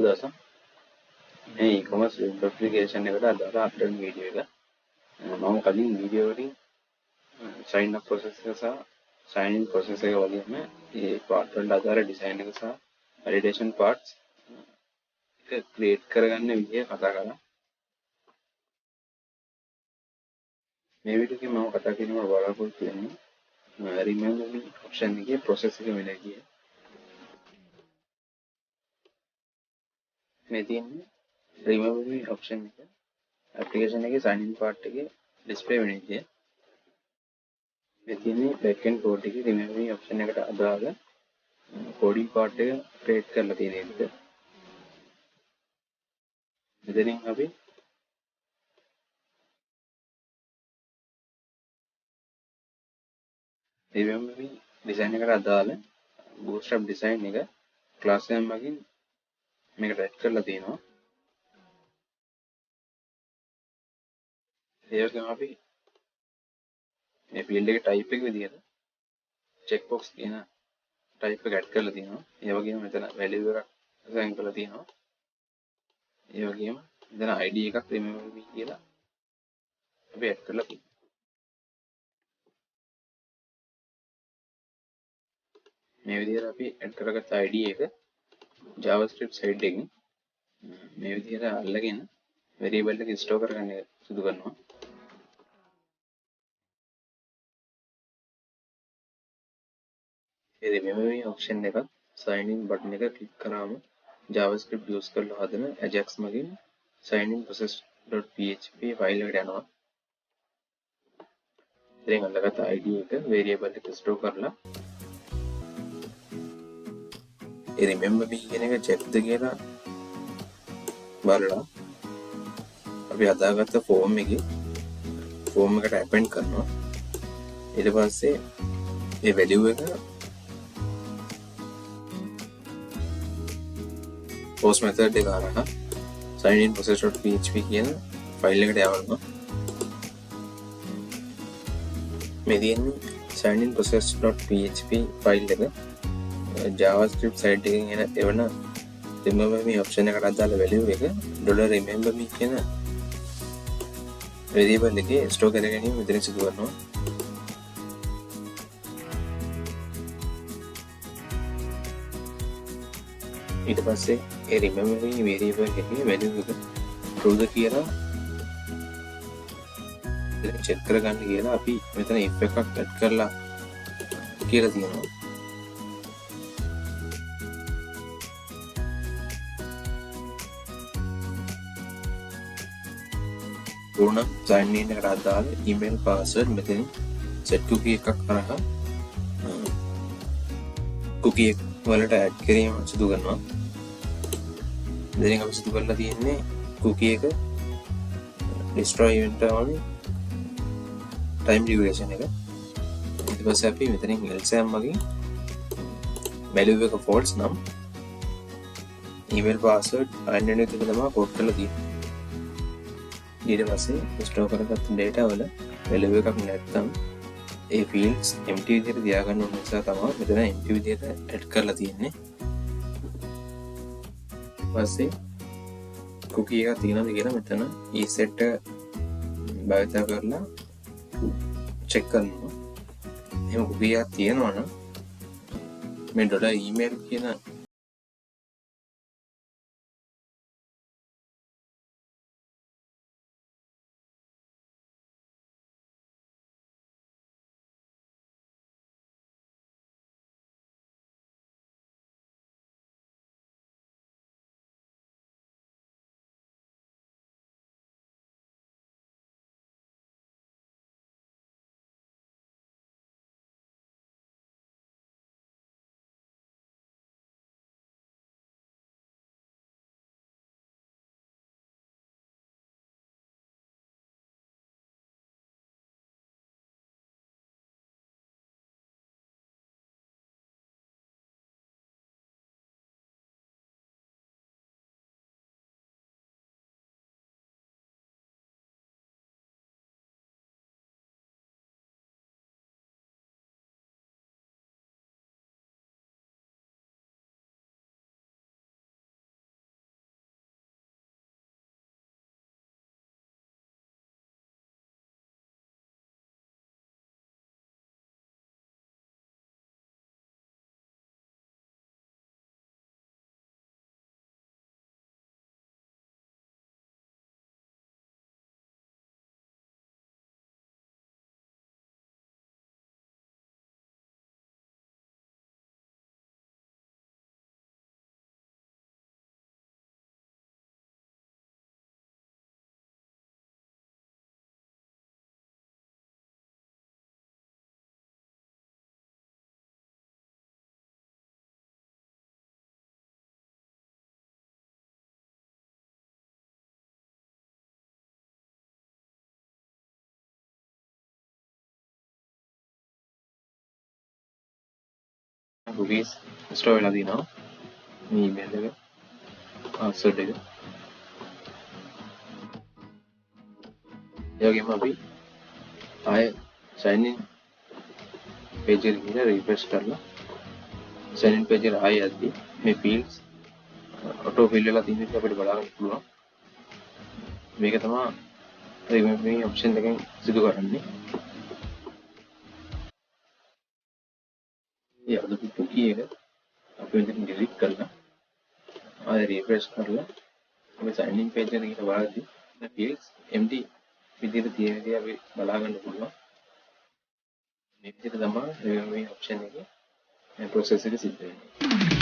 දවසක් මේ e-commerce web application එකට අදාළ අප්ඩේට් වීඩියෝ එක. මම කලින් වීඩියෝ වලින් sign up process එක සහ sign in process එක වගේම මේ part වලට අදාළ design එක සහ validation parts එක create කරගන්න විදිය කතා කරා. මේ වීඩියෝ එකේ මම කතා කරනවා බලාපොරොත්තු වෙන්නේ remember me option එකේ process එක වෙන විදිය. මේ තියෙන්නේ remember me option එක application එකේ sign in part එකේ display වෙන විදිය. මේ තියෙන්නේ backend code එකේ remember me option එකට අදාළ coding part එක create කරලා තියෙන විදිය. මෙතනින් අපි remember me design එකට අදාළ bootstrap design එක class name මගින් මේකට add කරලා තියෙනවා. ඒ වගේම අපි මේ field එකේ type එක විදිහට checkbox කියන type එක add කරලා තියෙනවා. ඒ වගේම මෙතන value එකක් assign කරලා තියෙනවා. ඒ වගේම මෙතන ID එකක් remember me කියලා අපි add කරලා තියෙනවා. මේ විදිහට අපි add කරගත්ත ID එක JavaScript side එකකින් මේ විදිහට අල්ලගෙන variable එක store කරගන්න සිදු කරනවා. ඒ remember me option එකත් sign in button එක click කරාම JavaScript use කරලා හදන Ajax මගින් sign in process.php file එකට යනවා. ඉතින් අල්ලගත්ත ID එක variable එක store කරලා ඒ remember me කියන එක checkද කියලා බලලා අපි හදාගත්ත form එකට append කරනවා. ඊට පස්සේ ඒ value එක post method එක හරහා sign in process.php කියන ෆයිල් එකට යවනවා. මේ තියෙන්නේ sign in process.php ෆයිල් එක JavaScript side එකකින් එවන remember me option එකට අදාළ value එක $remember me කියන variable එකේ store කර ගැනීම මෙතන සිදු කරනවා. ඊට පස්සේ ඒ remember me variable එකේ value එක true ද කියලා check කරගන්න කියලා අපි මෙතන if එකක් add කරලා කියලා තියෙනවා. ඕන sign in එකට අදාළ email password මෙතන set cookie එකක් කරහා cookie එක වලට add කිරීම සිදු කරනවා. දැන් අපි සිදු කරලා තියෙන්නේ cookie එක destroy event on time duration එක. ඊට පස්සේ අපි මෙතනින් else මගින් value එක false නම් email password underneath එක තමයි code කරලා තියෙන්නේ. ඊට පස්සේ store කරගත්ත data වල value එකක් නැත්නම් ඒ fields empty විදිහට තියාගන්න ඕන නිසා තමයි මෙතන empty විදිහට add කරලා තියෙන්නේ. ඊපස්සේ cookie එක තියෙනවද කියලා මෙතන ESET භාවිත කරලා check කරනවා. එහෙම cookie එකක් තියෙනවා නම් මේ .email කියන cookies install වෙලා තියෙනවා මේ email එක password එක ඒ වගේම අපි ආයෙ sign in page එකට ගිහලා refresh කරලා sign in page එකට ආයෙ යද්දි මේ fields auto fill වෙලා තියෙන එක අපිට බලා ගන්න පුළුවන් මේක තමයි මේ option එකෙන් සිදු කරන්නේ ඒ අදපු cookie එක අපි මෙතන delete කරලා ආයෙ refresh කරලා අපි sign in page එකට ගිහලා බලද්දි the fields empty විදිහට තියෙන දේ අපි බලා ගන්න පුළුවන් මේ විදිහට තමයි මේ option එකේ process එක සිද්ධ වෙන්නේ